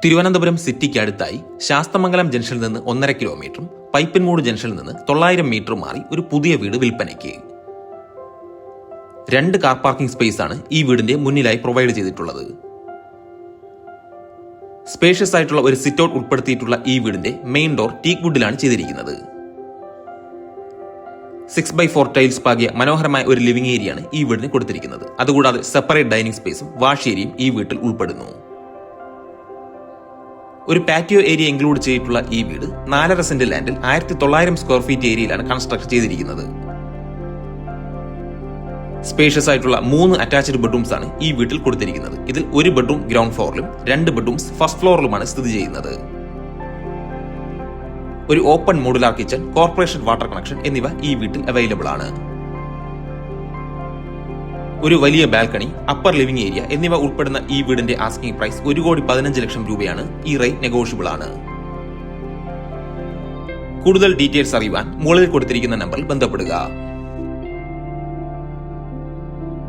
തിരുവനന്തപുരം സിറ്റിക്ക് അടുത്തായി ശാസ്തമംഗലം ജംഗ്ഷനിൽ നിന്ന് 1.5 കിലോമീറ്ററും പൈപ്പിൻമൂട് ജംഗ്ഷനിൽ നിന്ന് 900 മീറ്റർ മാറി ഒരു പുതിയ വീട് വിൽപ്പനയ്ക്ക്. 2 കാർ പാർക്കിംഗ് സ്പേസ് ആണ് ഈ വീടിന്റെ മുന്നിലായി പ്രൊവൈഡ് ചെയ്തിട്ടുള്ളത്. സ്പേഷ്യസ് ആയിട്ടുള്ള ഒരു സിറ്റ് ഔട്ട് ഉൾപ്പെടുത്തിയിട്ടുള്ള ഈ വീടിന്റെ മെയിൻ ഡോർ ടീക്ക് വുഡിലാണ് ചെയ്തിരിക്കുന്നത്. 6x4 ടൈൽസ് പാകിയ മനോഹരമായ ഒരു ലിവിംഗ് ഏരിയയാണ് ഈ വീടിന് കൊടുത്തിരിക്കുന്നത്. അതുകൂടാതെ സെപ്പറേറ്റ് ഡൈനിങ് സ്പേസും വാഷ് ഏരിയയും ഈ വീട്ടിൽ ഉൾപ്പെടുന്നു. ഒരു പാറ്റിയോ ഏരിയ ഇൻക്ലൂഡ് ചെയ്തിട്ടുള്ള ഈ വീട് 4.5 സെന്റ് ലാൻഡിൽ 1900 സ്ക്വയർ ഫീറ്റ് ഏരിയയിലാണ് കൺസ്ട്രക്ട് ചെയ്തിരിക്കുന്നത്. സ്പേഷ്യസ് ആയിട്ടുള്ള 3 അറ്റാച്ച്ഡ് ബെഡ്റൂംസ് ആണ് ഈ വീട്ടിൽ കൊടുത്തിരിക്കുന്നത്. ഇതിൽ ഒരു ബെഡ്റൂം ഗ്രൗണ്ട് ഫ്ലോറിലും 2 ബെഡ്റൂംസ് ഫസ്റ്റ് ഫ്ലോറിലുമാണ് സ്ഥിതി ചെയ്യുന്നത്. ഒരു open modular kitchen, corporation water connection എന്നിവ ഈ വീട്ടിൽ അവൈലബിൾ ആണ്. ഒരു വലിയ ബാൽക്കണി, അപ്പർ ലിവിംഗ് ഏരിയ എന്നിവ ഉൾപ്പെടുന്ന ഈ വീടിന്റെ ആസ്കിംഗ് പ്രൈസ് 1,15,00,000 രൂപയാണ്. ഈ റേറ്റ് നെഗോഷ്യബിൾ ആണ്. കൂടുതൽ ഡീറ്റെയിൽസ് അറിയുവാൻ മുകളിൽ കൊടുത്തിരിക്കുന്ന നമ്പറിൽ ബന്ധപ്പെടുക.